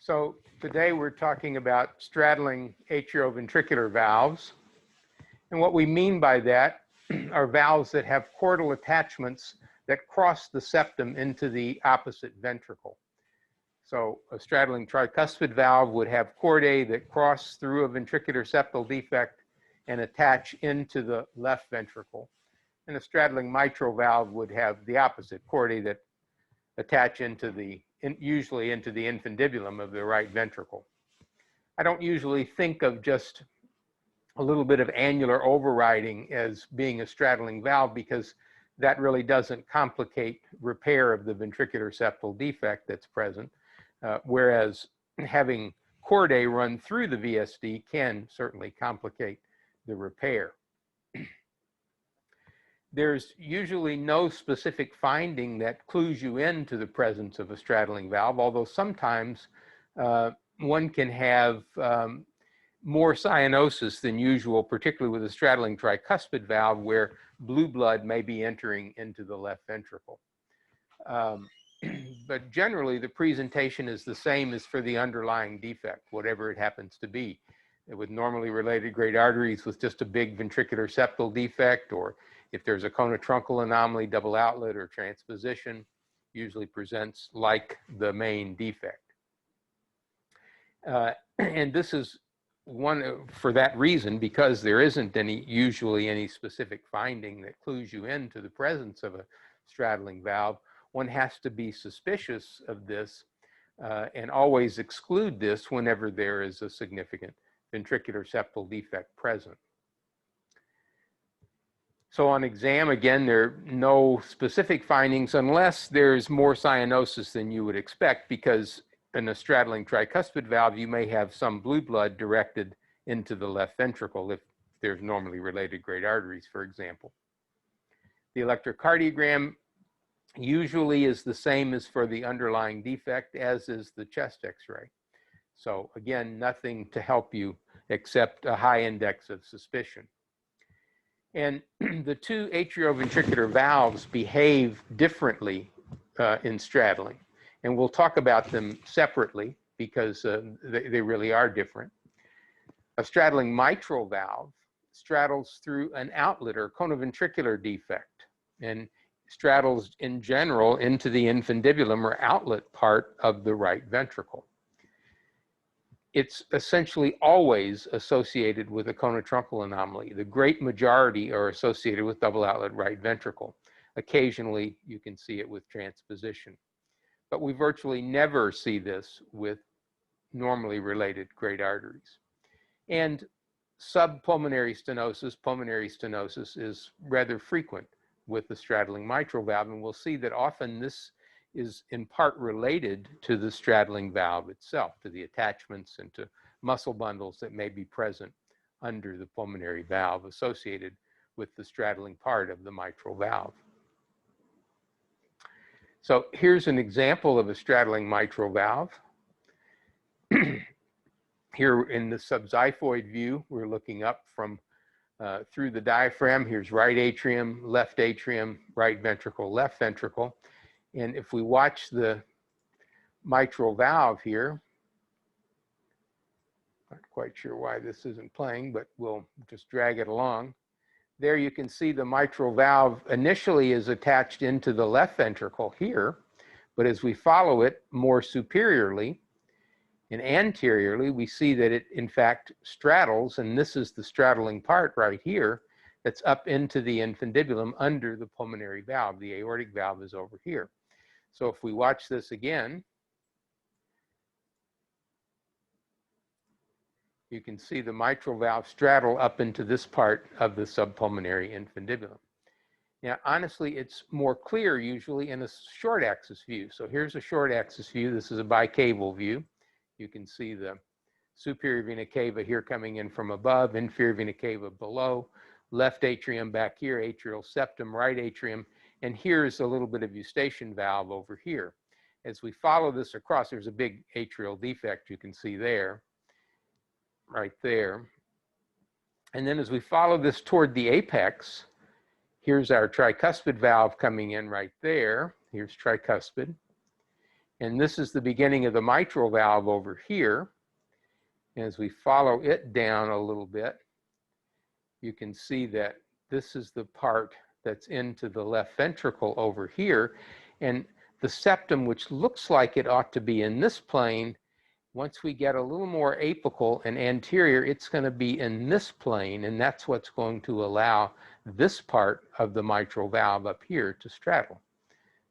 So today we're talking about straddling atrioventricular valves. And what we mean by that are valves that have chordal attachments that cross the septum into the opposite ventricle. So a straddling tricuspid valve would have chordae that cross through a ventricular septal defect and attach into the left ventricle. And a straddling mitral valve would have the opposite, chordae that attach into usually into the infundibulum of the right ventricle. I don't usually think of just a little bit of annular overriding as being a straddling valve because that really doesn't complicate repair of the ventricular septal defect that's present, whereas having chordae run through the VSD can certainly complicate the repair. There's usually no specific finding that clues you into the presence of a straddling valve, although sometimes one can have more cyanosis than usual, particularly with a straddling tricuspid valve where blue blood may be entering into the left ventricle. But generally, the presentation is the same as for the underlying defect, whatever it happens to be. With normally related great arteries with just a big ventricular septal defect, or if there's a conotruncal anomaly, double outlet, or transposition, usually presents like the main defect. And this is for that reason, because there isn't usually any specific finding that clues you into the presence of a straddling valve, one has to be suspicious of this and always exclude this whenever there is a significant ventricular septal defect present. So on exam, again, there are no specific findings unless there's more cyanosis than you would expect, because in a straddling tricuspid valve, you may have some blue blood directed into the left ventricle if there's normally related great arteries, for example. The electrocardiogram usually is the same as for the underlying defect, as is the chest X-ray. So again, nothing to help you except a high index of suspicion. And the two atrioventricular valves behave differently in straddling. And we'll talk about them separately because they really are different. A straddling mitral valve straddles through an outlet or conoventricular defect and straddles in general into the infundibulum or outlet part of the right ventricle. It's essentially always associated with a conotruncal anomaly. The great majority are associated with double outlet right ventricle. Occasionally, you can see it with transposition. But we virtually never see this with normally related great arteries. And subpulmonary stenosis, pulmonary stenosis, is rather frequent with the straddling mitral valve, and we'll see that often this is in part related to the straddling valve itself, to the attachments and to muscle bundles that may be present under the pulmonary valve associated with the straddling part of the mitral valve. So here's an example of a straddling mitral valve. Here in the subxiphoid view, we're looking up from through the diaphragm. Here's right atrium, right ventricle, left ventricle. And if we watch the mitral valve here, not quite sure why this isn't playing, but we'll just drag it along. There you can see the mitral valve initially is attached into the left ventricle here, but as we follow it more superiorly and anteriorly, we see that it in fact straddles, and this is the straddling part right here that's up into the infundibulum under the pulmonary valve. The aortic valve is over here. So if we watch this again, you can see the mitral valve straddle up into this part of the subpulmonary infundibulum. Now, honestly, it's more clear usually in a short axis view. So here's a short axis view. This is a bicaval view. You can see the superior vena cava here coming in from above, inferior vena cava below, left atrium back here, atrial septum, right atrium, and here's a little bit of eustachian valve over here. As we follow this across, there's a big atrial defect you can see there, right there. And then as we follow this toward the apex, here's our tricuspid valve coming in right there. Here's tricuspid. And this is the beginning of the mitral valve over here. As we follow it down a little bit, you can see that this is the part that's into the left ventricle over here. And the septum, which looks like it ought to be in this plane, once we get a little more apical and anterior, it's going to be in this plane, and that's what's going to allow this part of the mitral valve up here to straddle.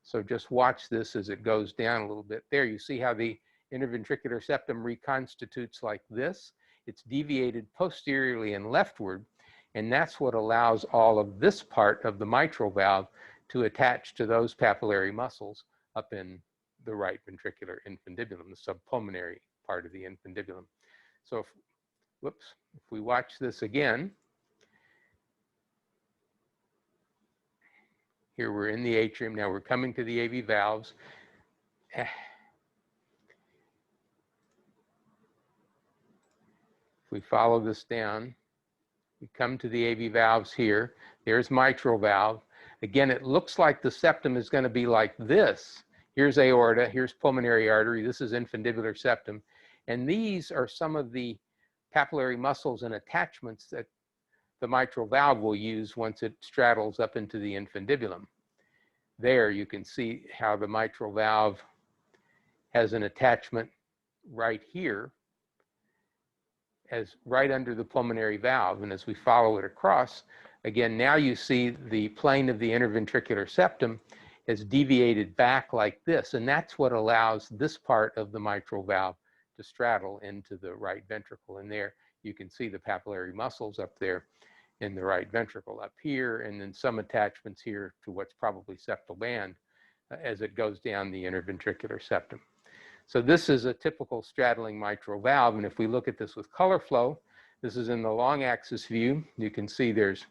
So just watch this as it goes down a little bit. There, you see how the interventricular septum reconstitutes like this. It's deviated posteriorly and leftward, and that's what allows all of this part of the mitral valve to attach to those papillary muscles up in the right ventricular infundibulum, the subpulmonary part of the infundibulum. So if we watch this again, here we're in the atrium. Now we're coming to the AV valves. If we follow this down, we come to the AV valves here. There's mitral valve. Again, it looks like the septum is going to be like this. Here's aorta, here's pulmonary artery, this is infundibular septum. And these are some of the papillary muscles and attachments that the mitral valve will use once it straddles up into the infundibulum. There you can see how the mitral valve has an attachment right here, as right under the pulmonary valve. And as we follow it across, again, now you see the plane of the interventricular septum has deviated back like this, and that's what allows this part of the mitral valve to straddle into the right ventricle. And there you can see the papillary muscles up there in the right ventricle up here, and then some attachments here to what's probably septal band as it goes down the interventricular septum. So this is a typical straddling mitral valve, and if we look at this with color flow, this is in the long axis view. You can see there's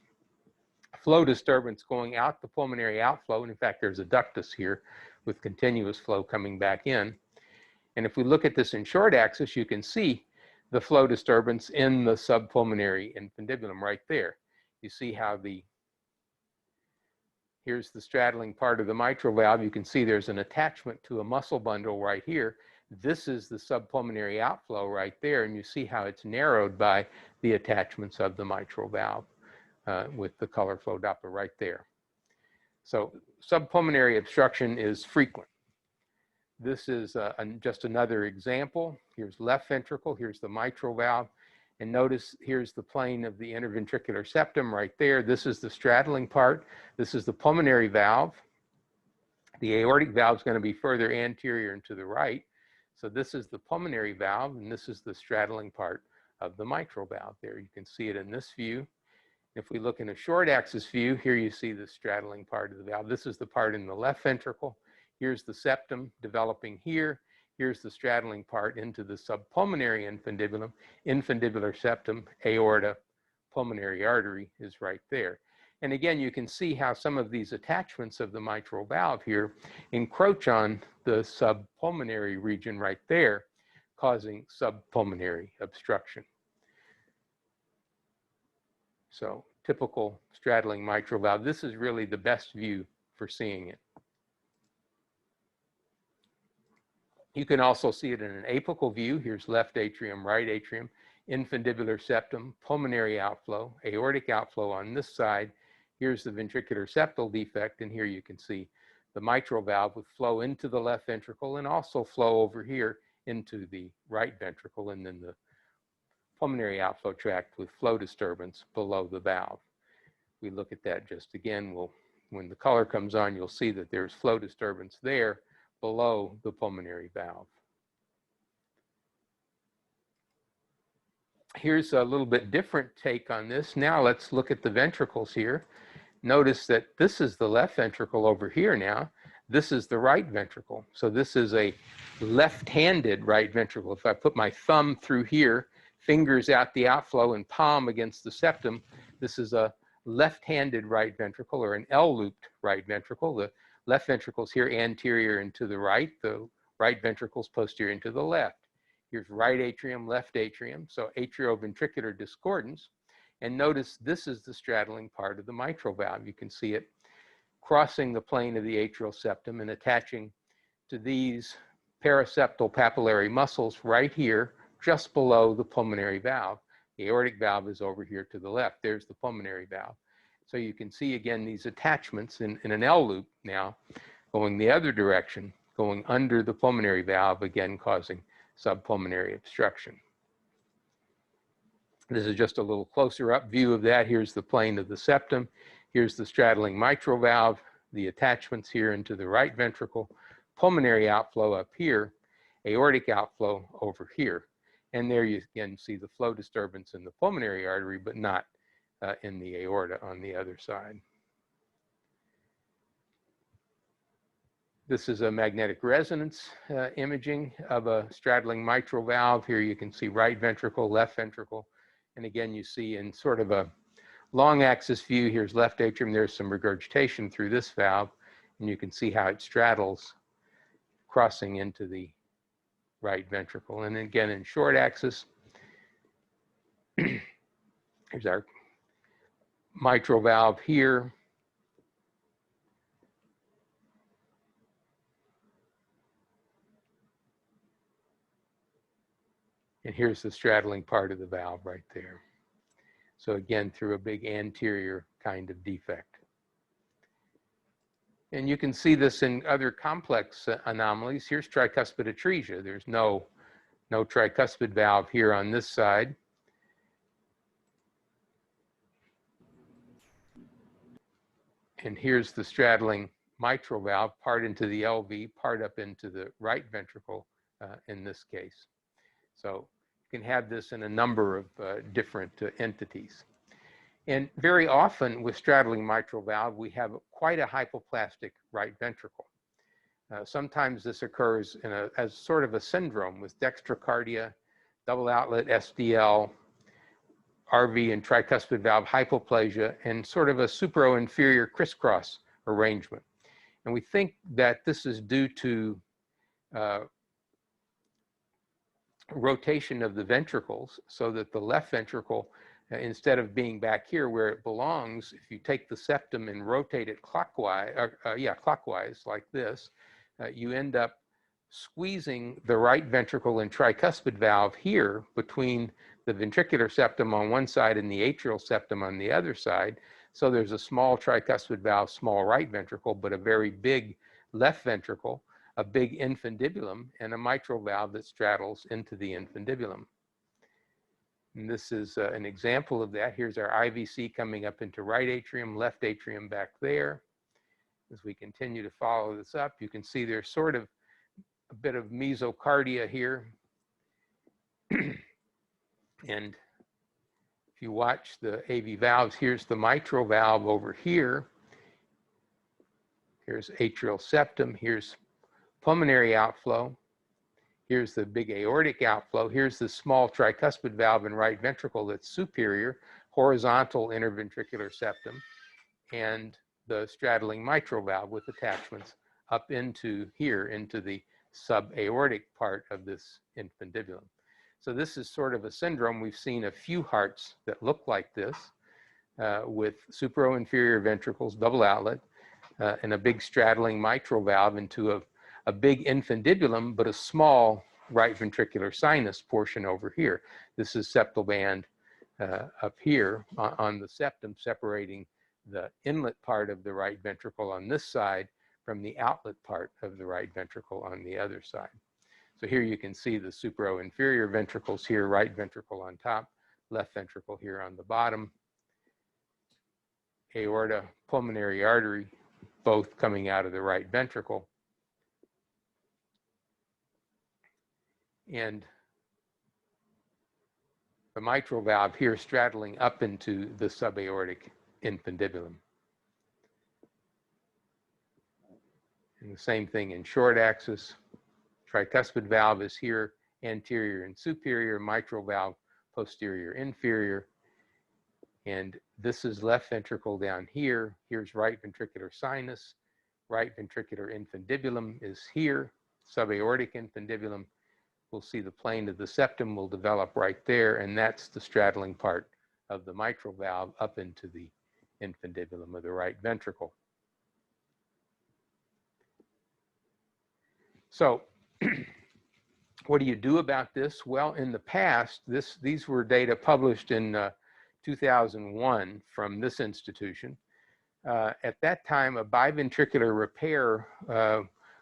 flow disturbance going out the pulmonary outflow, and in fact there's a ductus here with continuous flow coming back in. And if we look at this in short axis, you can see the flow disturbance in the subpulmonary infundibulum right there. You see how here's the straddling part of the mitral valve. You can see there's an attachment to a muscle bundle right here. This is the subpulmonary outflow right there, and you see how it's narrowed by the attachments of the mitral valve with the color flow Doppler right there. So subpulmonary obstruction is frequent. This is just another example. Here's left ventricle, here's the mitral valve, and notice here's the plane of the interventricular septum right there. This is the straddling part. This is the pulmonary valve. The aortic valve is going to be further anterior and to the right. So this is the pulmonary valve, and this is the straddling part of the mitral valve there. You can see it in this view. If we look in a short axis view, here you see the straddling part of the valve. This is the part in the left ventricle. Here's the septum developing here. Here's the straddling part into the subpulmonary infundibulum. Infundibular septum, aorta, pulmonary artery is right there. And again, you can see how some of these attachments of the mitral valve here encroach on the subpulmonary region right there, causing subpulmonary obstruction. So typical straddling mitral valve. This is really the best view for seeing it. You can also see it in an apical view. Here's left atrium, right atrium, infundibular septum, pulmonary outflow, aortic outflow on this side. Here's the ventricular septal defect, and here you can see the mitral valve with flow into the left ventricle and also flow over here into the right ventricle, and then the pulmonary outflow tract with flow disturbance below the valve. We look at that just again. When the color comes on, you'll see that there's flow disturbance there below the pulmonary valve. Here's a little bit different take on this. Now let's look at the ventricles here. Notice that this is the left ventricle over here now. This is the right ventricle. So this is a left-handed right ventricle. If I put my thumb through here, fingers out the outflow and palm against the septum, this is a left-handed right ventricle, or an L-looped right ventricle. The left ventricle's here anterior and to the right. The right ventricle's posterior and to the left. Here's right atrium, left atrium, so atrioventricular discordance. And notice this is the straddling part of the mitral valve. You can see it crossing the plane of the atrial septum and attaching to these paraseptal papillary muscles right here, just below the pulmonary valve. The aortic valve is over here to the left. There's the pulmonary valve. So you can see again these attachments in an L loop now, going the other direction, going under the pulmonary valve, again causing subpulmonary obstruction. This is just a little closer up view of that. Here's the plane of the septum. Here's the straddling mitral valve, the attachments here into the right ventricle, pulmonary outflow up here, aortic outflow over here. And there you again see the flow disturbance in the pulmonary artery, but not in the aorta on the other side. This is a magnetic resonance imaging of a straddling mitral valve. Here you can see right ventricle, left ventricle. And again, you see in sort of a long axis view, here's left atrium, there's some regurgitation through this valve, and you can see how it straddles, crossing into the right ventricle. And again, in short axis, here's our mitral valve here. And here's the straddling part of the valve right there. So again, through a big anterior kind of defect. And you can see this in other complex anomalies. Here's tricuspid atresia. There's no tricuspid valve here on this side. And here's the straddling mitral valve, part into the LV, part up into the right ventricle in this case. So you can have this in a number of different entities. And very often with straddling mitral valve, we have quite a hypoplastic right ventricle. Sometimes this occurs as sort of a syndrome with dextrocardia, double outlet SDL, RV and tricuspid valve hypoplasia, and sort of a supro-inferior crisscross arrangement. And we think that this is due to rotation of the ventricles, so that the left ventricle, instead of being back here where it belongs, if you take the septum and rotate it clockwise, clockwise like this, you end up squeezing the right ventricle and tricuspid valve here between the ventricular septum on one side and the atrial septum on the other side. So there's a small tricuspid valve, small right ventricle, but a very big left ventricle, a big infundibulum, and a mitral valve that straddles into the infundibulum. And this is an example of that. Here's our IVC coming up into right atrium, left atrium back there. As we continue to follow this up, you can see there's sort of a bit of mesocardia here. And if you watch the AV valves, here's the mitral valve over here. Here's atrial septum. Here's pulmonary outflow. Here's the big aortic outflow. Here's the small tricuspid valve and right ventricle that's superior, horizontal interventricular septum, and the straddling mitral valve with attachments up into here, into the subaortic part of this infundibulum. So this is sort of a syndrome. We've seen a few hearts that look like this with supro-inferior ventricles, double outlet, and a big straddling mitral valve into a big infundibulum, but a small right ventricular sinus portion over here. This is septal band up here on the septum, separating the inlet part of the right ventricle on this side from the outlet part of the right ventricle on the other side. So here you can see the supro-inferior ventricles here, right ventricle on top, left ventricle here on the bottom, aorta, pulmonary artery, both coming out of the right ventricle. And the mitral valve here straddling up into the subaortic infundibulum. And the same thing in short axis. Tricuspid valve is here, anterior and superior, mitral valve, posterior, inferior. And this is left ventricle down here. Here's right ventricular sinus. Right ventricular infundibulum is here, subaortic infundibulum. We'll see the plane of the septum will develop right there, and that's the straddling part of the mitral valve up into the infundibulum of the right ventricle. So What do you do about this? Well, in the past, these were data published in 2001 from this institution. At that time, a biventricular repair,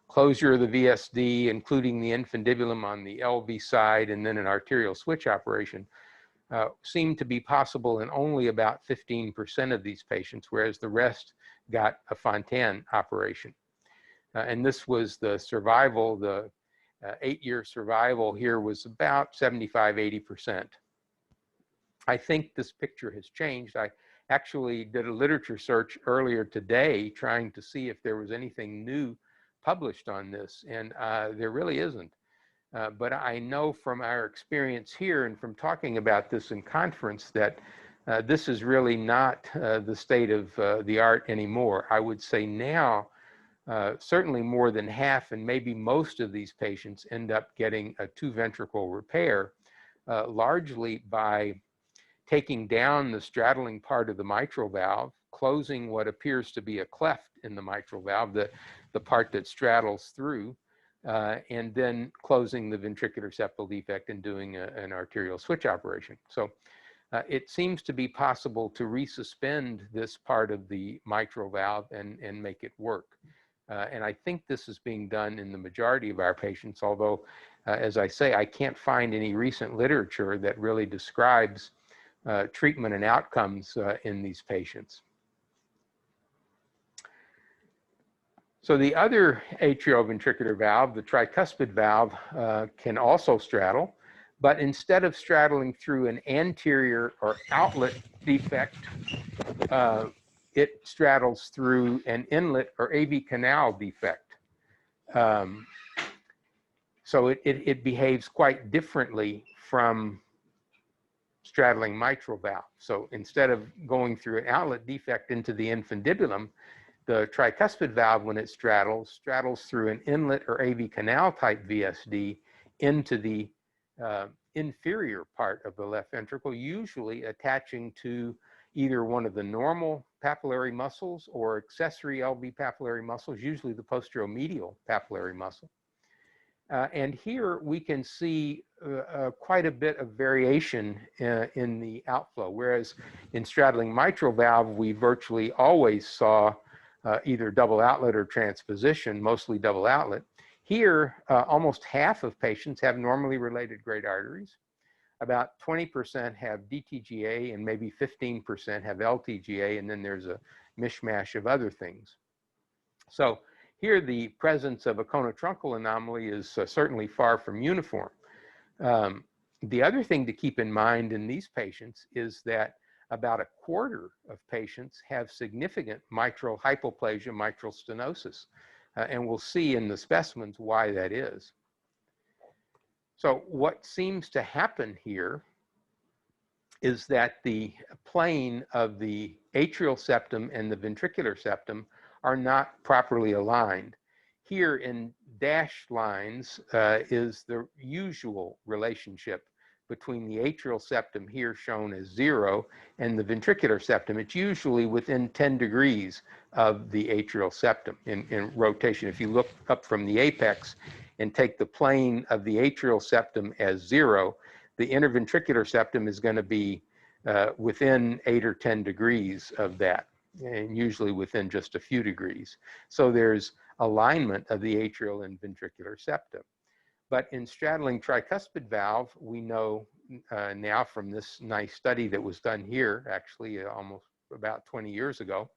closure of the VSD, including the infundibulum on the LV side, and then an arterial switch operation, seemed to be possible in only about 15% of these patients, whereas the rest got a Fontan operation. And this was the survival, the 8-year survival here was about 75, 80%. I think this picture has changed. I actually did a literature search earlier today trying to see if there was anything new published on this, and there really isn't. But I know from our experience here and from talking about this in conference that this is really not the state of the art anymore. I would say now, certainly more than half and maybe most of these patients end up getting a 2-ventricle repair, largely by taking down the straddling part of the mitral valve, closing what appears to be a cleft in the mitral valve, the part that straddles through, and then closing the ventricular septal defect and doing an arterial switch operation. So it seems to be possible to resuspend this part of the mitral valve and make it work. And I think this is being done in the majority of our patients, although, as I say, I can't find any recent literature that really describes treatment and outcomes in these patients. So the other atrioventricular valve, the tricuspid valve, can also straddle, but instead of straddling through an anterior or outlet defect, it straddles through an inlet or AV canal defect. So it behaves quite differently from straddling mitral valve. So instead of going through an outlet defect into the infundibulum, the tricuspid valve, when it straddles through an inlet or AV canal type VSD into the inferior part of the left ventricle, usually attaching to either one of the normal papillary muscles or accessory LV papillary muscles, usually the posteromedial papillary muscle. And here we can see quite a bit of variation in the outflow, whereas in straddling mitral valve, we virtually always saw either double outlet or transposition, mostly double outlet. Here, almost half of patients have normally related great arteries. About 20% have DTGA and maybe 15% have LTGA, and then there's a mishmash of other things. So here, the presence of a conotruncal anomaly is certainly far from uniform. The other thing to keep in mind in these patients is that about a quarter of patients have significant mitral hypoplasia, mitral stenosis, and we'll see in the specimens why that is. So what seems to happen here is that the plane of the atrial septum and the ventricular septum are not properly aligned. Here in dashed lines is the usual relationship between the atrial septum, here shown as 0, and the ventricular septum. It's usually within 10 degrees of the atrial septum in rotation. If you look up from the apex and take the plane of the atrial septum as 0, the interventricular septum is going to be within 8 or 10 degrees of that, and usually within just a few degrees. So there's alignment of the atrial and ventricular septum. But in straddling tricuspid valve, we know now from this nice study that was done here, actually almost about 20 years ago,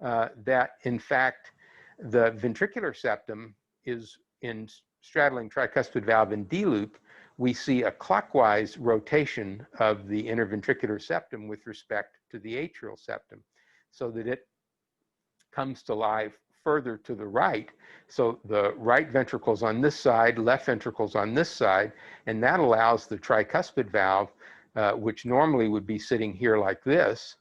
that in fact, the ventricular septum is in straddling tricuspid valve in D-loop, we see a clockwise rotation of the interventricular septum with respect to the atrial septum, so that it comes to lie further to the right. So the right ventricle's on this side, left ventricle's on this side, and that allows the tricuspid valve, which normally would be sitting here like this,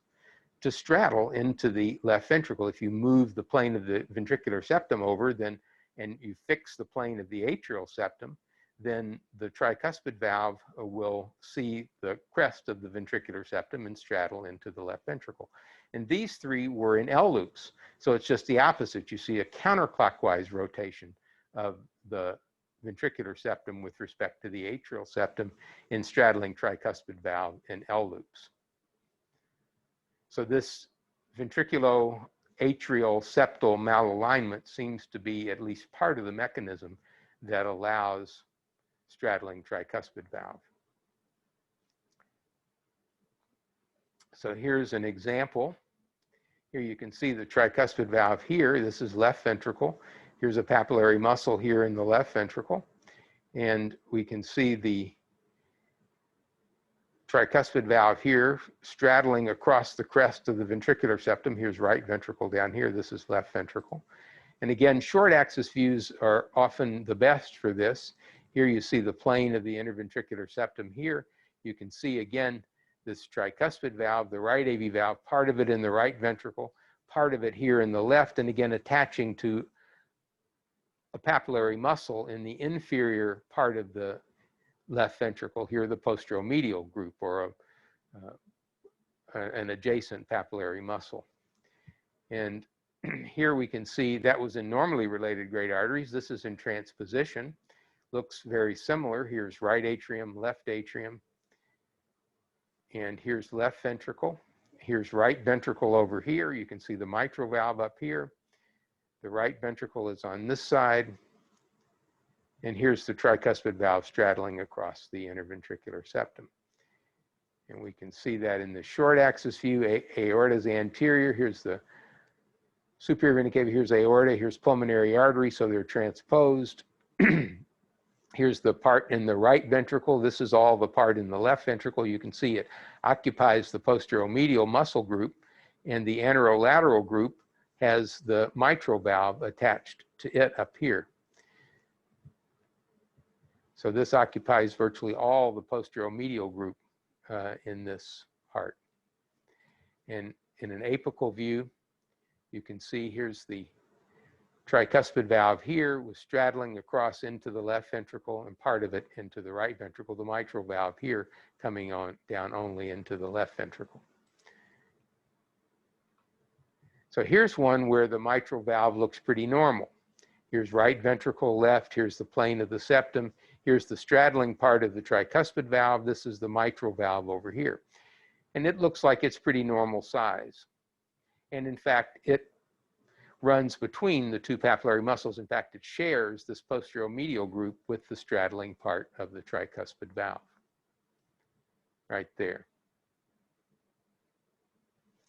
to straddle into the left ventricle. If you move the plane of the ventricular septum over, then, and you fix the plane of the atrial septum, then the tricuspid valve will see the crest of the ventricular septum and straddle into the left ventricle. And these three were in L loops. So it's just the opposite. You see a counterclockwise rotation of the ventricular septum with respect to the atrial septum in straddling tricuspid valve and L loops. So this ventriculo-atrial septal malalignment seems to be at least part of the mechanism that allows straddling tricuspid valve. So here's an example. Here you can see the tricuspid valve here. This is left ventricle. Here's a papillary muscle here in the left ventricle. And we can see the tricuspid valve here straddling across the crest of the ventricular septum. Here's right ventricle down here. This is left ventricle. And again, short axis views are often the best for this. Here you see the plane of the interventricular septum here. You can see again this tricuspid valve, the right AV valve, part of it in the right ventricle, part of it here in the left, and again attaching to a papillary muscle in the inferior part of the left ventricle, here the posteromedial group, or an adjacent papillary muscle. And here we can see that was in normally related great arteries. This is in transposition. Looks very similar. Here's right atrium, left atrium. And here's left ventricle. Here's right ventricle over here. You can see the mitral valve up here. The right ventricle is on this side. And here's the tricuspid valve straddling across the interventricular septum. And we can see that in the short axis view, aorta is anterior. Here's the superior vena cava. Here's aorta. Here's pulmonary artery. So they're transposed. Here's the part in the right ventricle. This is all the part in the left ventricle. You can see it occupies the posteromedial muscle group, and the anterolateral group has the mitral valve attached to it up here. So this occupies virtually all the posteromedial group in this heart. And in an apical view, you can see here's the tricuspid valve here was straddling across into the left ventricle and part of it into the right ventricle. The mitral valve here coming on down only into the left ventricle. So here's one where the mitral valve looks pretty normal. Here's right ventricle left. Here's the plane of the septum. Here's the straddling part of the tricuspid valve. This is the mitral valve over here. And it looks like it's pretty normal size. And in fact, it runs between the two papillary muscles. In fact, it shares this posteromedial group with the straddling part of the tricuspid valve, right there.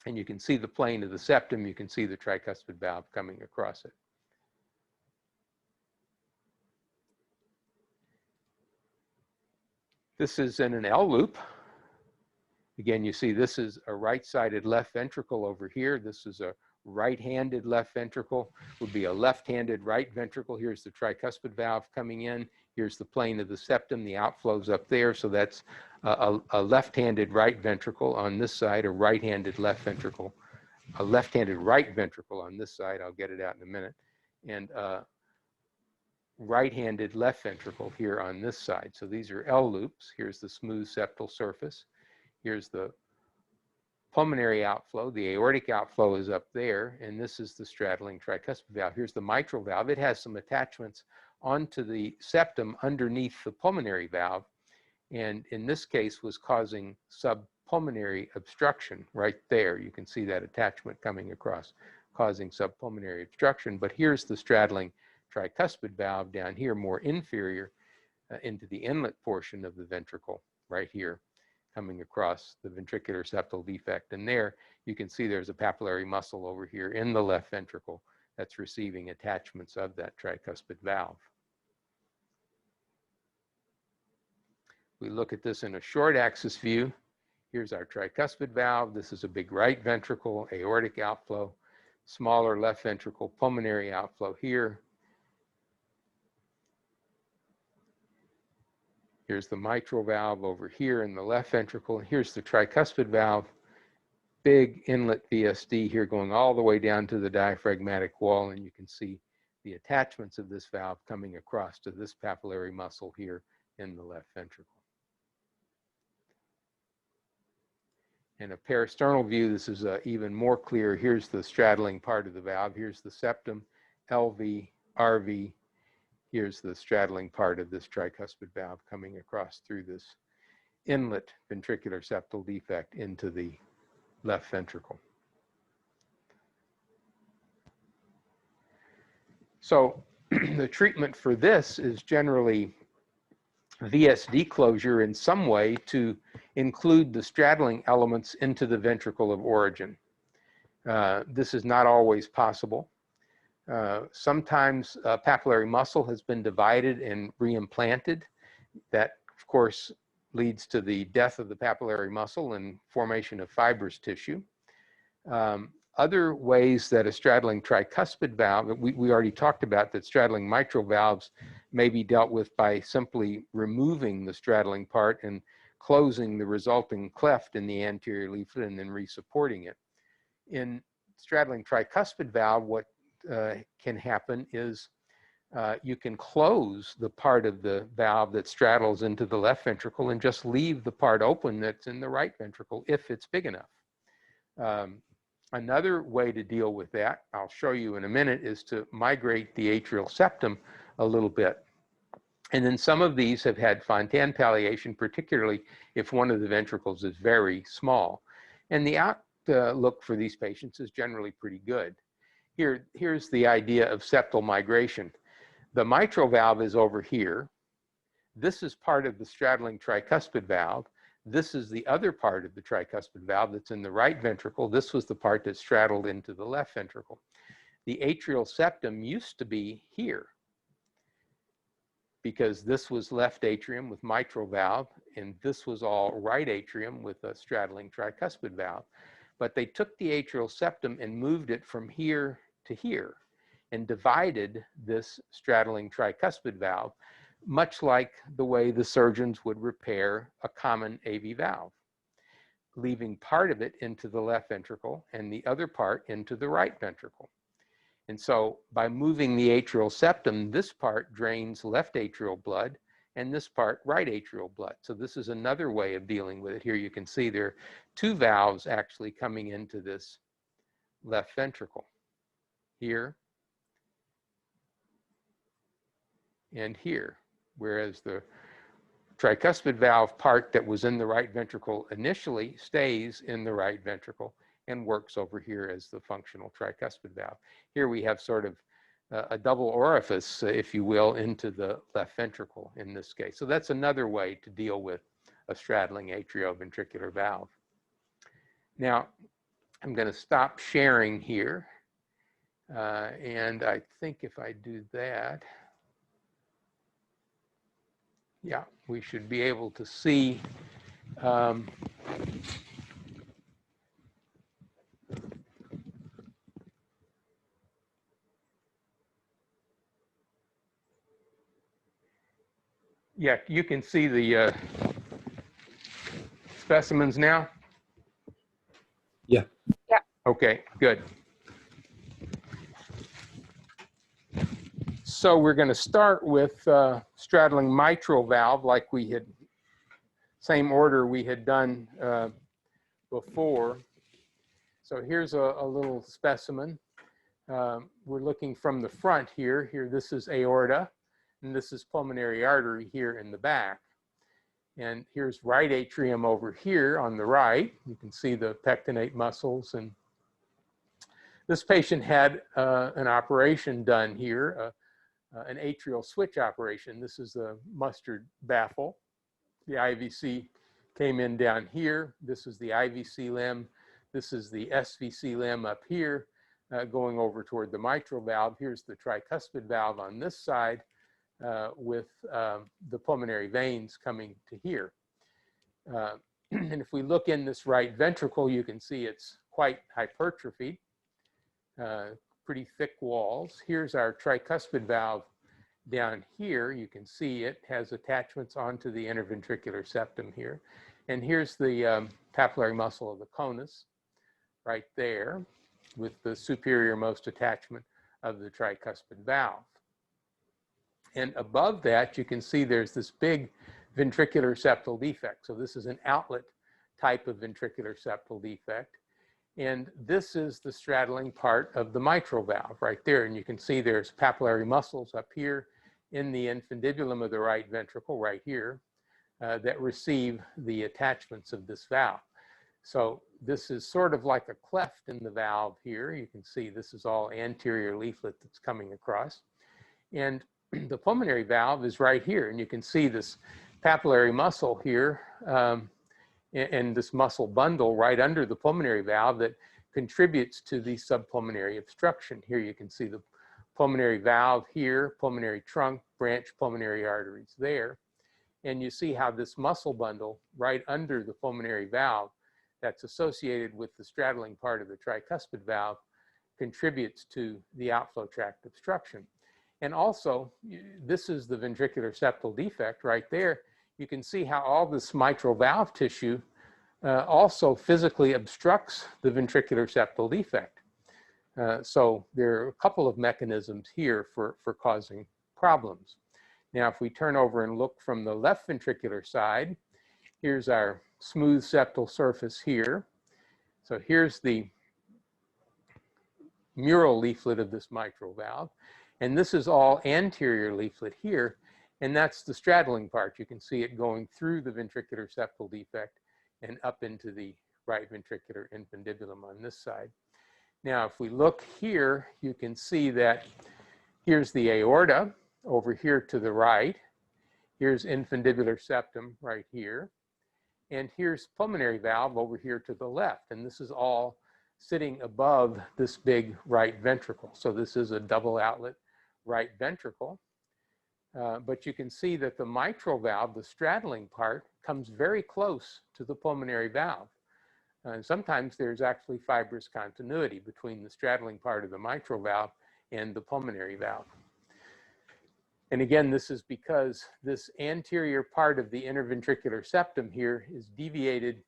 And you can see the plane of the septum. You can see the tricuspid valve coming across it. This is in an L loop. Again, you see this is a right-sided left ventricle over here. This is a right-handed left ventricle, would be a left-handed right ventricle. Here's the tricuspid valve coming in. Here's the plane of the septum. The outflow's up there. So that's a left-handed right ventricle on this side, a right-handed left ventricle, a left-handed right ventricle on this side. I'll get it out in a minute. And right-handed left ventricle here on this side. So these are L loops. Here's the smooth septal surface. Here's the pulmonary outflow. The aortic outflow is up there, and this is the straddling tricuspid valve. Here's the mitral valve. It has some attachments onto the septum underneath the pulmonary valve, and in this case was causing subpulmonary obstruction right there. You can see that attachment coming across, causing subpulmonary obstruction. But here's the straddling tricuspid valve down here, more inferior into the inlet portion of the ventricle right here, coming across the ventricular septal defect. And there you can see there's a papillary muscle over here in the left ventricle that's receiving attachments of that tricuspid valve. We look at this in a short axis view. Here's our tricuspid valve. This is a big right ventricle, aortic outflow, smaller left ventricle, pulmonary outflow here. Here's the mitral valve over here in the left ventricle. Here's the tricuspid valve, big inlet VSD here going all the way down to the diaphragmatic wall. And you can see the attachments of this valve coming across to this papillary muscle here in the left ventricle. In a peristernal view, this is even more clear. Here's the straddling part of the valve. Here's the septum, LV, RV. Here's the straddling part of this tricuspid valve coming across through this inlet ventricular septal defect into the left ventricle. So the treatment for this is generally VSD closure in some way to include the straddling elements into the ventricle of origin. This is not always possible. Sometimes papillary muscle has been divided and reimplanted. That, of course, leads to the death of the papillary muscle and formation of fibrous tissue. Other ways that a straddling tricuspid valve, we already talked about that straddling mitral valves may be dealt with by simply removing the straddling part and closing the resulting cleft in the anterior leaflet and then resupporting it. In straddling tricuspid valve, what can happen is you can close the part of the valve that straddles into the left ventricle and just leave the part open that's in the right ventricle if it's big enough. Another way to deal with that, I'll show you in a minute, is to migrate the atrial septum a little bit. And then some of these have had Fontan palliation, particularly if one of the ventricles is very small. And the outlook for these patients is generally pretty good. Here's the idea of septal migration. The mitral valve is over here. This is part of the straddling tricuspid valve. This is the other part of the tricuspid valve that's in the right ventricle. This was the part that straddled into the left ventricle. The atrial septum used to be here because this was left atrium with mitral valve, and this was all right atrium with a straddling tricuspid valve. But they took the atrial septum and moved it from here to here and divided this straddling tricuspid valve, much like the way the surgeons would repair a common AV valve, leaving part of it into the left ventricle and the other part into the right ventricle. And so by moving the atrial septum, this part drains left atrial blood and this part right atrial blood. So this is another way of dealing with it. Here you can see there are two valves actually coming into this left ventricle, here and here. Whereas the tricuspid valve part that was in the right ventricle initially stays in the right ventricle and works over here as the functional tricuspid valve. Here we have sort of a double orifice, if you will, into the left ventricle in this case. So that's another way to deal with a straddling atrioventricular valve. Now, I'm going to stop sharing here. And I think if I do that, yeah, we should be able to see yeah, you can see the specimens now? Yeah. Yeah. Okay, good. So we're going to start with straddling mitral valve, like we had, same order we had done before. So here's a little specimen. We're looking from the front here. Here, this is aorta, and this is pulmonary artery here in the back. And here's right atrium over here on the right. You can see the pectinate muscles. And this patient had an operation done here, an atrial switch operation. This is a mustard baffle. The IVC came in down here. This is the IVC limb. This is the SVC limb up here, going over toward the mitral valve. Here's the tricuspid valve on this side with the pulmonary veins coming to here. And if we look in this right ventricle, you can see it's quite hypertrophied, pretty thick walls. Here's our tricuspid valve down here. You can see it has attachments onto the interventricular septum here. And here's the papillary muscle of the conus right there with the superior-most attachment of the tricuspid valve. And above that, you can see there's this big ventricular septal defect. So this is an outlet type of ventricular septal defect. And this is the straddling part of the mitral valve right there. And you can see there's papillary muscles up here in the infundibulum of the right ventricle right here that receive the attachments of this valve. So this is sort of like a cleft in the valve here. You can see this is all anterior leaflet that's coming across. And the pulmonary valve is right here. And you can see this papillary muscle here and this muscle bundle right under the pulmonary valve that contributes to the subpulmonary obstruction. Here you can see the pulmonary valve here, pulmonary trunk, branch pulmonary arteries there. And you see how this muscle bundle right under the pulmonary valve that's associated with the straddling part of the tricuspid valve contributes to the outflow tract obstruction. And also, this is the ventricular septal defect right there. You can see how all this mitral valve tissue also physically obstructs the ventricular septal defect. So there are a couple of mechanisms here for causing problems. Now, if we turn over and look from the left ventricular side, here's our smooth septal surface here. So here's the mural leaflet of this mitral valve. And this is all anterior leaflet here. And that's the straddling part. You can see it going through the ventricular septal defect and up into the right ventricular infundibulum on this side. Now, if we look here, you can see that here's the aorta over here to the right. Here's infundibular septum right here. And here's pulmonary valve over here to the left. And this is all sitting above this big right ventricle. So this is a double outlet right ventricle. But you can see that the mitral valve, the straddling part, comes very close to the pulmonary valve. And sometimes there's actually fibrous continuity between the straddling part of the mitral valve and the pulmonary valve. And again, this is because this anterior part of the interventricular septum here is deviated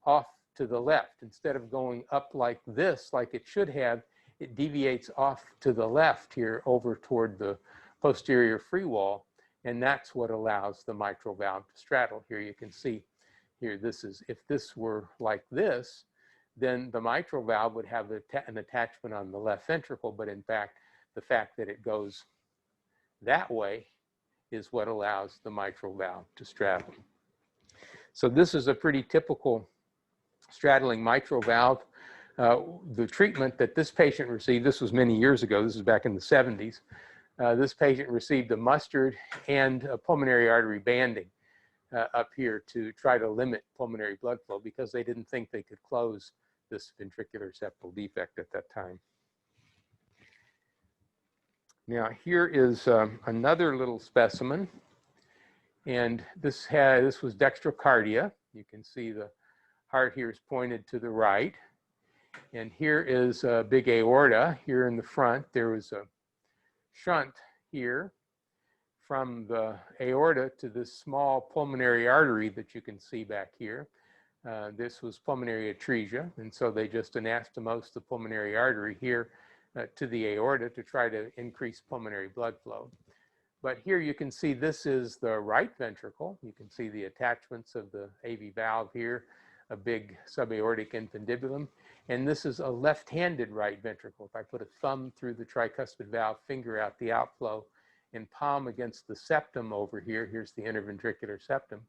off to the left. Instead of going up like this, like it should have, it deviates off to the left here over toward the posterior free wall. And that's what allows the mitral valve to straddle. Here you can see here, this is, if this were like this, then the mitral valve would have an attachment on the left ventricle. But in fact, the fact that it goes that way is what allows the mitral valve to straddle. So this is a pretty typical straddling mitral valve. The treatment that this patient received, this was many years ago, this is back in the 70s, this patient received a mustard and a pulmonary artery banding up here to try to limit pulmonary blood flow because they didn't think they could close this ventricular septal defect at that time. Now here is another little specimen, and this was dextrocardia. You can see the heart here is pointed to the right, and here is a big aorta here in the front. There was a shunt here from the aorta to this small pulmonary artery that you can see back here. This was pulmonary atresia, and so they just anastomosed the pulmonary artery here to the aorta to try to increase pulmonary blood flow. But here you can see this is the right ventricle. You can see the attachments of the AV valve here, a big subaortic infundibulum. And this is a left-handed right ventricle. If I put a thumb through the tricuspid valve, finger out the outflow, and palm against the septum over here, here's the interventricular septum.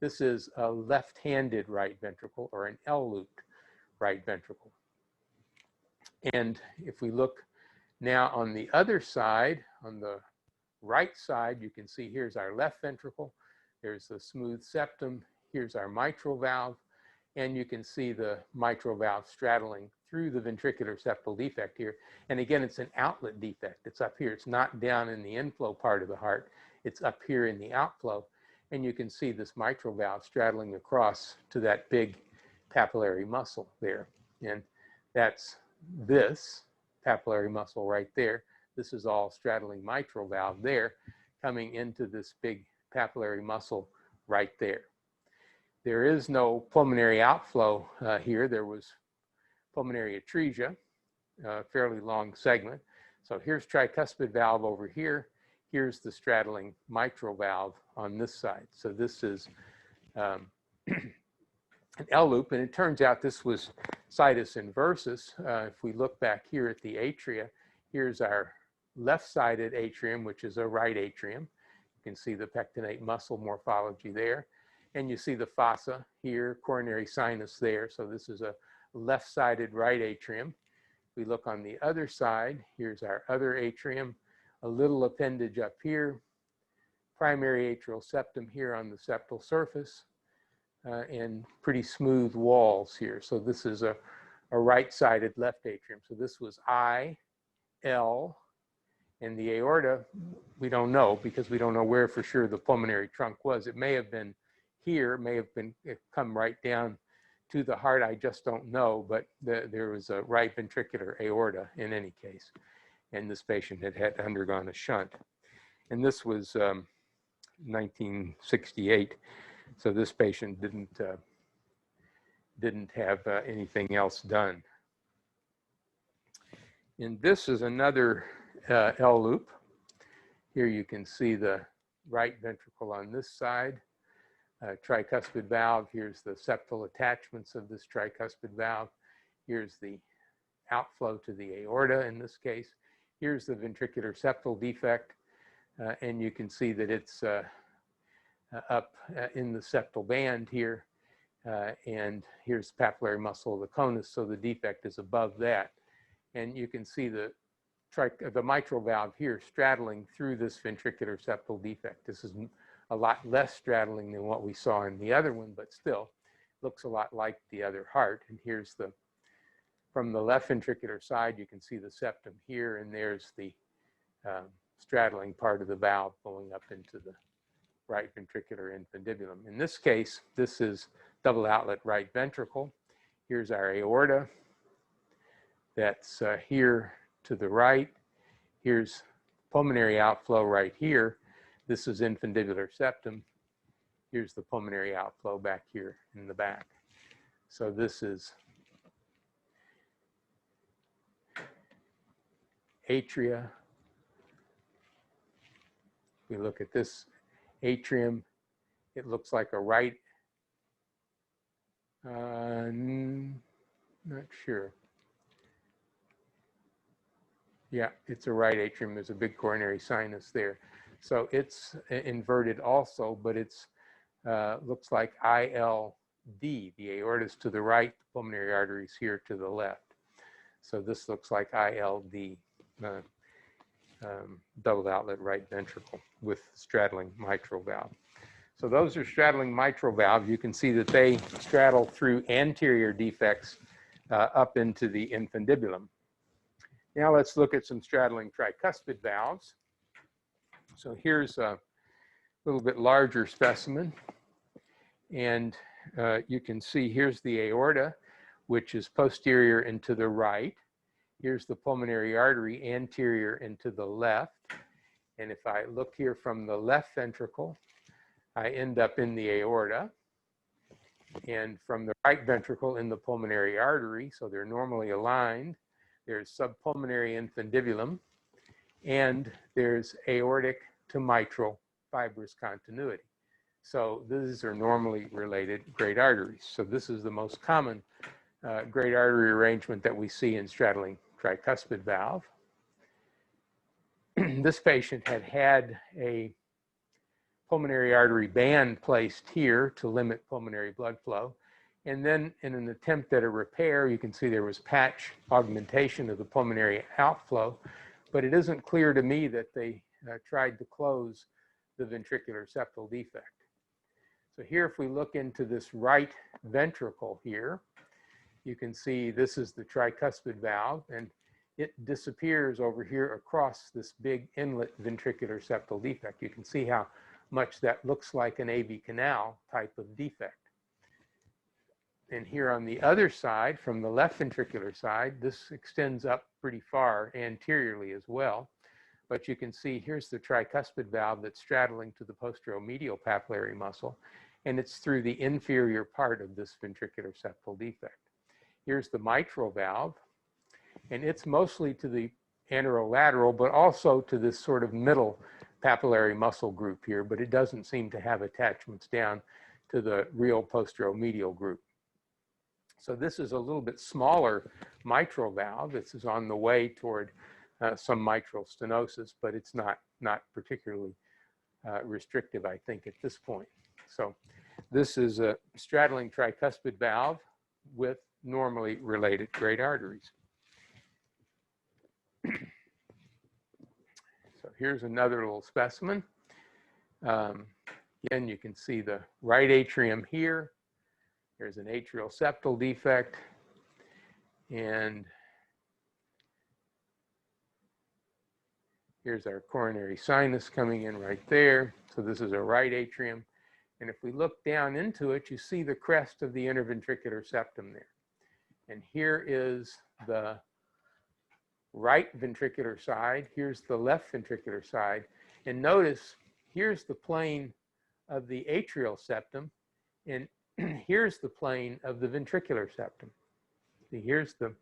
This is a left-handed right ventricle, or an L-looped right ventricle. And if we look now on the other side, on the right side, you can see here's our left ventricle, there's the smooth septum, here's our mitral valve, and you can see the mitral valve straddling through the ventricular septal defect here. And again, it's an outlet defect. It's up here. It's not down in the inflow part of the heart. It's up here in the outflow. And you can see this mitral valve straddling across to that big papillary muscle there. And that's this papillary muscle right there. This is all straddling mitral valve there, coming into this big papillary muscle right there. There is no pulmonary outflow here. There was pulmonary atresia, fairly long segment. So here's tricuspid valve over here. Here's the straddling mitral valve on this side. So this is an L-loop, and it turns out this was situs inversus. If we look back here at the atria, here's our left-sided atrium, which is a right atrium. You can see the pectinate muscle morphology there. And you see the fossa here, coronary sinus there. So this is a left-sided right atrium. We look on the other side. Here's our other atrium, a little appendage up here, primary atrial septum here on the septal surface, and pretty smooth walls here. So this is a right-sided left atrium. So this was I, L, and the aorta, we don't know because we don't know where for sure the pulmonary trunk was. It may have been here, may have been come right down to the heart. I just don't know, but there was a right ventricular aorta in any case. And this patient had undergone a shunt. And this was 1968. So this patient didn't have anything else done. And this is another L loop. Here you can see the right ventricle on this side, tricuspid valve. Here's the septal attachments of this tricuspid valve. Here's the outflow to the aorta in this case. Here's the ventricular septal defect, and you can see that it's up in the septal band here, and here's papillary muscle of the conus, so the defect is above that. And you can see the mitral valve here straddling through this ventricular septal defect. This is a lot less straddling than what we saw in the other one, but still looks a lot like the other heart. And here's the, from the left ventricular side, you can see the septum here, and there's the straddling part of the valve going up into the right ventricular infundibulum. In this case, this is double outlet right ventricle. Here's our aorta. That's here to the right. Here's pulmonary outflow right here. This is infundibular septum. Here's the pulmonary outflow back here in the back. So this is atria. We look at this atrium. It looks like a right, not sure. Yeah, it's a right atrium. There's a big coronary sinus there. So it's inverted also, but it's looks like ILD. The aorta is to the right, the pulmonary arteries here to the left. So this looks like ILD, double outlet right ventricle with straddling mitral valve. So those are straddling mitral valve. You can see that they straddle through anterior defects up into the infundibulum. Now let's look at some straddling tricuspid valves. So here's a little bit larger specimen. And you can see here's the aorta, which is posterior and to the right. Here's the pulmonary artery, anterior and to the left. And if I look here from the left ventricle, I end up in the aorta. And from the right ventricle in the pulmonary artery, so they're normally aligned. There's subpulmonary infundibulum, and there's aortic to mitral fibrous continuity. So these are normally related great arteries. So this is the most common great artery arrangement that we see in straddling tricuspid valve. This patient had a pulmonary artery band placed here to limit pulmonary blood flow. And then in an attempt at a repair, you can see there was patch augmentation of the pulmonary outflow, but it isn't clear to me that they tried to close the ventricular septal defect. So here, if we look into this right ventricle here, you can see this is the tricuspid valve, and it disappears over here across this big inlet ventricular septal defect. You can see how much that looks like an AV canal type of defect. And here on the other side, from the left ventricular side, this extends up pretty far anteriorly as well. But you can see here's the tricuspid valve that's straddling to the posteromedial papillary muscle, and it's through the inferior part of this ventricular septal defect. Here's the mitral valve, and it's mostly to the anterolateral, but also to this sort of middle papillary muscle group here, but it doesn't seem to have attachments down to the real posteromedial group. So this is a little bit smaller mitral valve. This is on the way toward some mitral stenosis, but it's not particularly restrictive, I think, at this point. So this is a straddling tricuspid valve with normally related great arteries. So here's another little specimen. Again, you can see the right atrium here. There's an atrial septal defect. And here's our coronary sinus coming in right there. So this is a right atrium. And if we look down into it, you see the crest of the interventricular septum there. And here is the right ventricular side. Here's the left ventricular side. And notice, here's the plane of the atrial septum. And here's the plane of the ventricular septum. See, here's the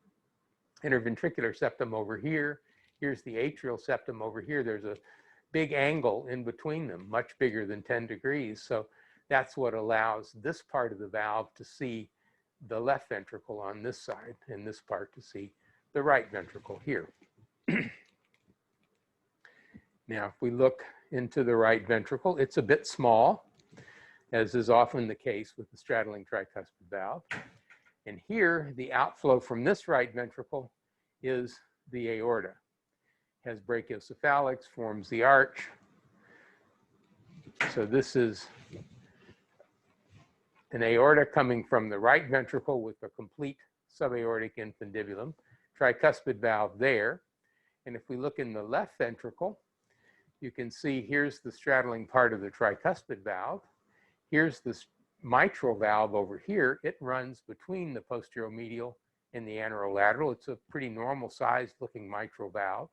interventricular septum over here. Here's the atrial septum over here. There's a big angle in between them, much bigger than 10 degrees. So that's what allows this part of the valve to see the left ventricle on this side and this part to see the right ventricle here. Now, if we look into the right ventricle, it's a bit small, as is often the case with the straddling tricuspid valve. And here, the outflow from this right ventricle is the aorta. Has brachiocephalics, forms the arch. So this is an aorta coming from the right ventricle with a complete subaortic infundibulum, tricuspid valve there. And if we look in the left ventricle, you can see here's the straddling part of the tricuspid valve. Here's the mitral valve over here. It runs between the posteromedial and the anterolateral. It's a pretty normal sized looking mitral valve.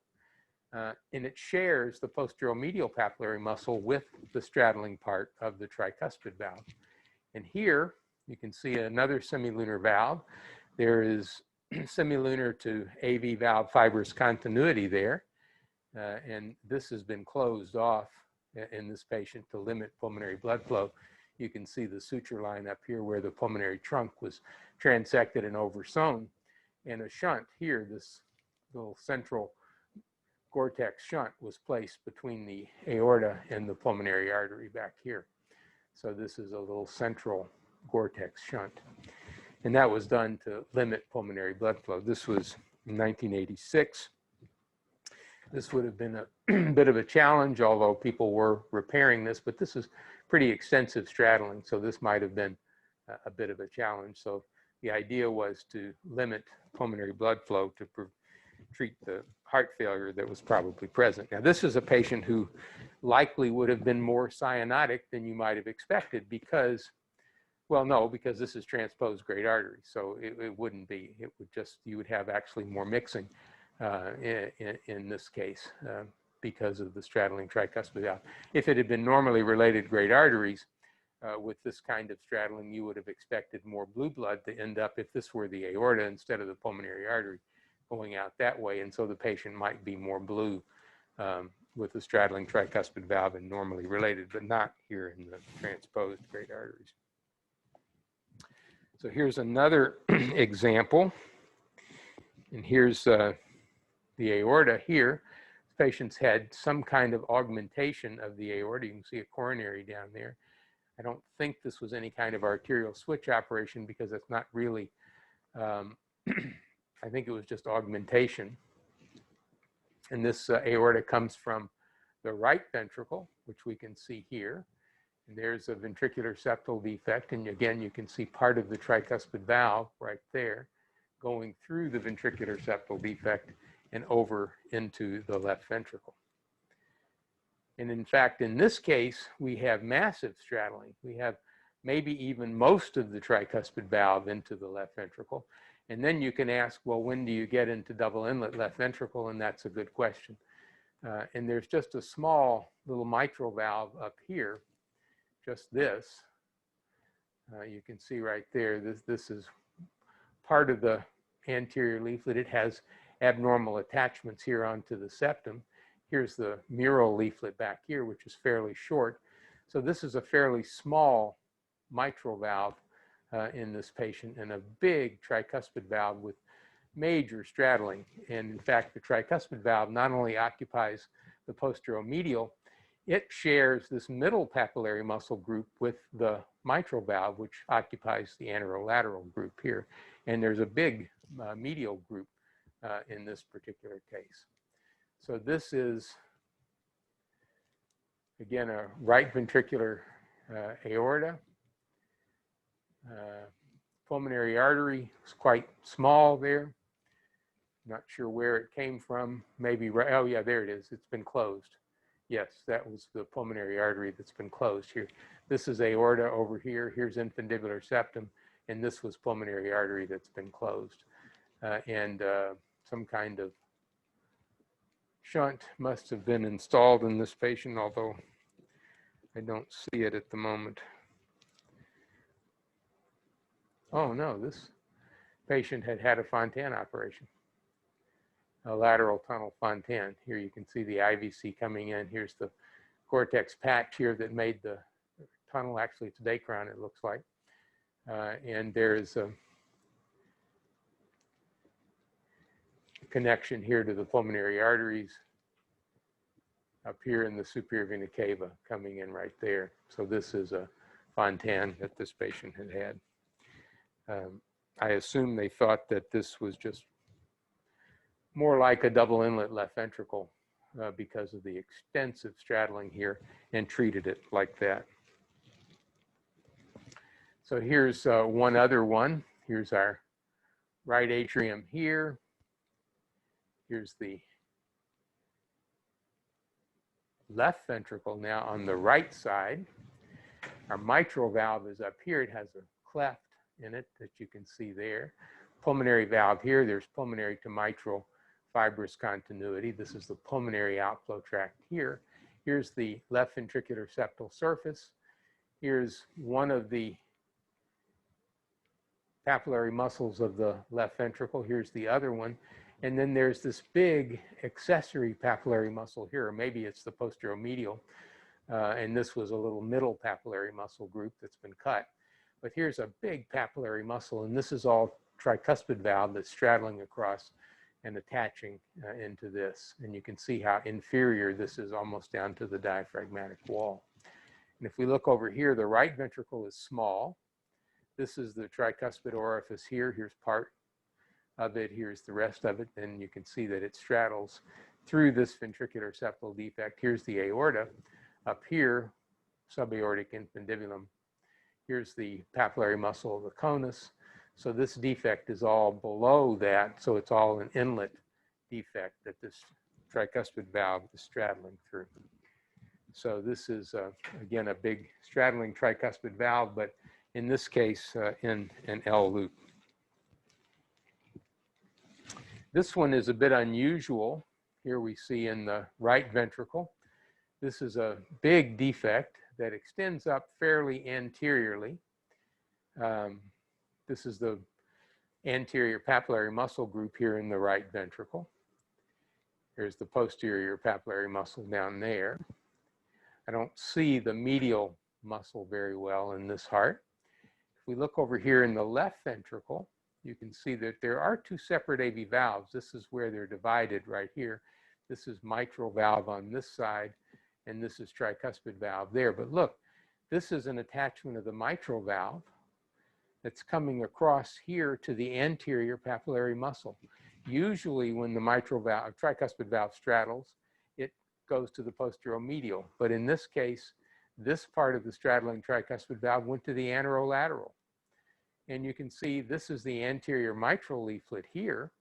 And it shares the posteromedial papillary muscle with the straddling part of the tricuspid valve. And here you can see another semilunar valve. There is semilunar to AV valve fibrous continuity there. And this has been closed off in this patient to limit pulmonary blood flow. You can see the suture line up here where the pulmonary trunk was transected and oversewn. And a shunt here, this little central Gore-Tex shunt was placed between the aorta and the pulmonary artery back here. So this is a little central Gore-Tex shunt. And that was done to limit pulmonary blood flow. This was in 1986. This would have been a bit of a challenge, although people were repairing this, but this is pretty extensive straddling, so this might have been a bit of a challenge. So the idea was to limit pulmonary blood flow to treat the heart failure that was probably present. Now, this is a patient who likely would have been more cyanotic than you might have expected because, well, no, because this is transposed great artery. So it wouldn't be, it would just, you would have actually more mixing in this case because of the straddling tricuspid valve. If it had been normally related great arteries with this kind of straddling, you would have expected more blue blood to end up, if this were the aorta instead of the pulmonary artery, going out that way. And so the patient might be more blue with the straddling tricuspid valve and normally related, but not here in the transposed great arteries. So here's another example. And here's the aorta here. This patient's had some kind of augmentation of the aorta. You can see a coronary down there. I don't think this was any kind of arterial switch operation because it's not really, I think it was just augmentation. And this aorta comes from the right ventricle, which we can see here. And there's a ventricular septal defect. And again, you can see part of the tricuspid valve right there going through the ventricular septal defect and over into the left ventricle. And in fact, in this case, we have massive straddling. We have maybe even most of the tricuspid valve into the left ventricle. And then you can ask, well, when do you get into double inlet left ventricle? And that's a good question. And there's just a small little mitral valve up here, just this. You can see right there, this is part of the anterior leaflet. It has abnormal attachments here onto the septum. Here's the mural leaflet back here, which is fairly short. So this is a fairly small mitral valve in this patient, and a big tricuspid valve with major straddling. And in fact, the tricuspid valve not only occupies the posteromedial, it shares this middle papillary muscle group with the mitral valve, which occupies the anterolateral group here. And there's a big medial group in this particular case. So this is, again, a right ventricular aorta. Pulmonary artery is quite small there. Not sure where it came from. Maybe, right, oh yeah, there it is. It's been closed. Yes, that was the pulmonary artery that's been closed here. This is aorta over here. Here's infundibular septum. And this was pulmonary artery that's been closed. And some kind of shunt must have been installed in this patient, although I don't see it at the moment. Oh no, this patient had had a Fontan operation, a lateral tunnel Fontan. Here you can see the IVC coming in. Here's the cortex patch here that made the tunnel. Actually, it's Dacron, it looks like. And there's a connection here to the pulmonary arteries up here in the superior vena cava coming in right there. So this is a Fontan that this patient had had. I assume they thought that this was just more like a double inlet left ventricle because of the extensive straddling here, and treated it like that. So here's one other one. Here's our right atrium here. Here's the left ventricle now on the right side. Our mitral valve is up here. It has a cleft in it that you can see there. Pulmonary valve here. There's pulmonary to mitral fibrous continuity. This is the pulmonary outflow tract here. Here's the left ventricular septal surface. Here's one of the papillary muscles of the left ventricle. Here's the other one. And then there's this big accessory papillary muscle here, or maybe it's the posteromedial. And this was a little middle papillary muscle group that's been cut. But here's a big papillary muscle, and this is all tricuspid valve that's straddling across and attaching into this. And you can see how inferior this is, almost down to the diaphragmatic wall. And if we look over here, the right ventricle is small. This is the tricuspid orifice here. Here's part of it. Here's the rest of it. And you can see that it straddles through this ventricular septal defect. Here's the aorta. Up here, subaortic infundibulum. Here's the papillary muscle of the conus. So this defect is all below that. So it's all an inlet defect that this tricuspid valve is straddling through. So this is, again, a big straddling tricuspid valve, but in this case, in an L loop. This one is a bit unusual. Here we see in the right ventricle. This is a big defect that extends up fairly anteriorly. This is the anterior papillary muscle group here in the right ventricle. Here's the posterior papillary muscle down there. I don't see the medial muscle very well in this heart. If we look over here in the left ventricle, you can see that there are two separate AV valves. This is where they're divided right here. This is mitral valve on this side, and this is tricuspid valve there. But look, this is an attachment of the mitral valve that's coming across here to the anterior papillary muscle. Usually when the mitral valve, tricuspid valve straddles, it goes to the posteromedial. But in this case, this part of the straddling tricuspid valve went to the anterolateral. And you can see this is the anterior mitral leaflet here,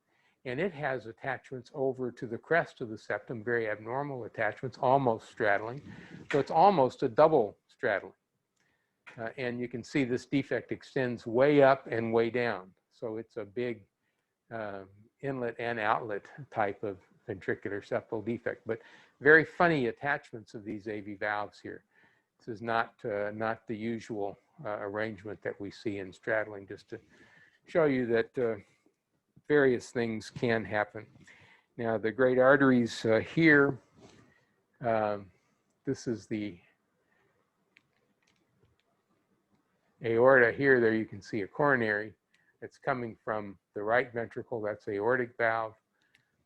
and it has attachments over to the crest of the septum, very abnormal attachments, almost straddling. So it's almost a double straddling. And you can see this defect extends way up and way down. So it's a big inlet and outlet type of ventricular septal defect, but very funny attachments of these AV valves here. This is not the usual arrangement that we see in straddling, just to show you that various things can happen. Now, the great arteries here, this is the aorta here. There you can see a coronary It's coming from the right ventricle, that's aortic valve.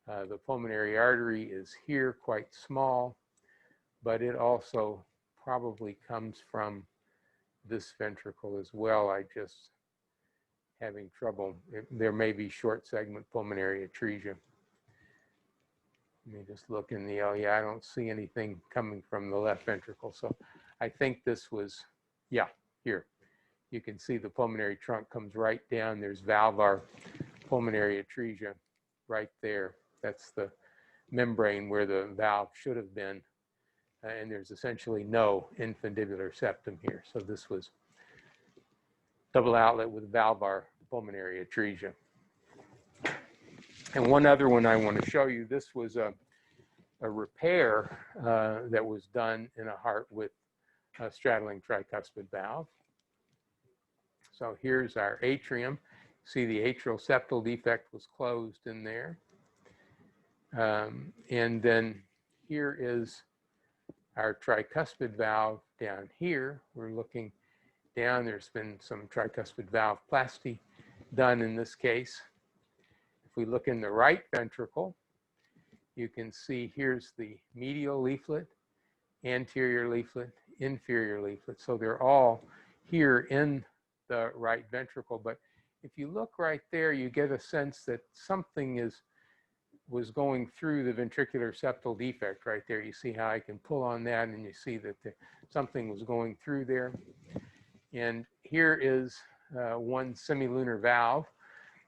The pulmonary artery is here, quite small, but it also probably comes from this ventricle as well. I just having trouble. There may be short segment pulmonary atresia. Let me just look in the, oh yeah, I don't see anything coming from the left ventricle. So I think this was, yeah, here. You can see the pulmonary trunk comes right down. There's valvar pulmonary atresia right there. That's the membrane where the valve should have been. And there's essentially no infundibular septum here. So this was double outlet with valvar pulmonary atresia. And one other one I want to show you, this was a repair that was done in a heart with a straddling tricuspid valve. So here's our atrium. See the atrial septal defect was closed in there. And then here is our tricuspid valve down here. We're looking down. There's been some tricuspid valvoplasty done in this case. If we look in the right ventricle, you can see here's the medial leaflet, anterior leaflet, inferior leaflet. So they're all here in the right ventricle. But if you look right there, you get a sense that something was going through the ventricular septal defect right there. You see how I can pull on that and you see that something was going through there. And here is one semilunar valve,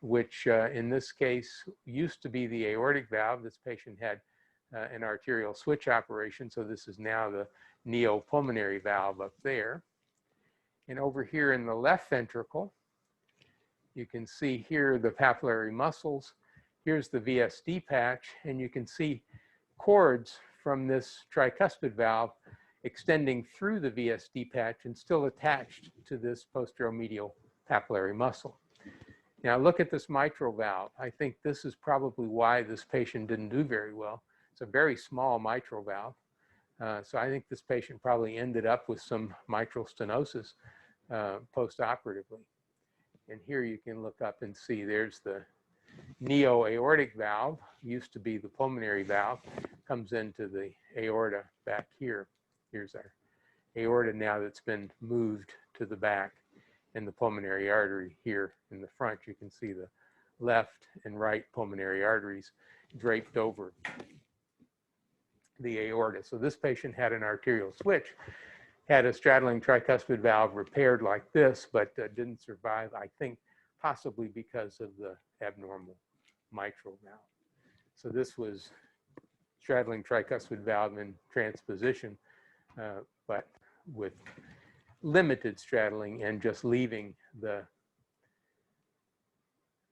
which in this case used to be the aortic valve. This patient had an arterial switch operation, so this is now the neopulmonary valve up there. And over here in the left ventricle, you can see here the papillary muscles. Here's the VSD patch, and you can see cords from this tricuspid valve extending through the VSD patch and still attached to this posteromedial papillary muscle. Now look at this mitral valve. I think this is probably why this patient didn't do very well. It's a very small mitral valve. So I think this patient probably ended up with some mitral stenosis post-operatively. And here you can look up and see there's the neo-aortic valve, used to be the pulmonary valve, comes into the aorta back here. Here's our aorta now that's been moved to the back, and the pulmonary artery here in the front. You can see the left and right pulmonary arteries draped over the aorta. So this patient had an arterial switch, had a straddling tricuspid valve repaired like this, but didn't survive, I think, possibly because of the abnormal mitral valve. So this was straddling tricuspid valve in transposition, but with limited straddling and just leaving the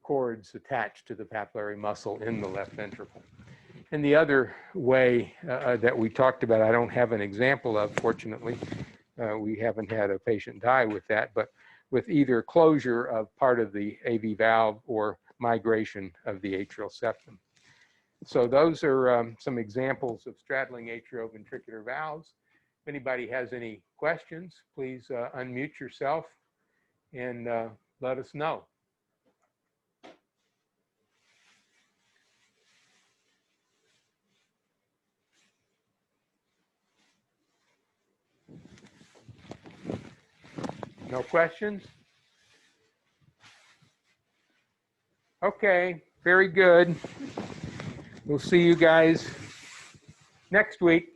cords attached to the papillary muscle in the left ventricle. And the other way that we talked about, I don't have an example of, fortunately. We haven't had a patient die with that, but with either closure of part of the AV valve or migration of the atrial septum. So those are some examples of straddling atrioventricular valves. If anybody has any questions, please unmute yourself and let us know. No questions? Okay, very good. We'll see you guys next week.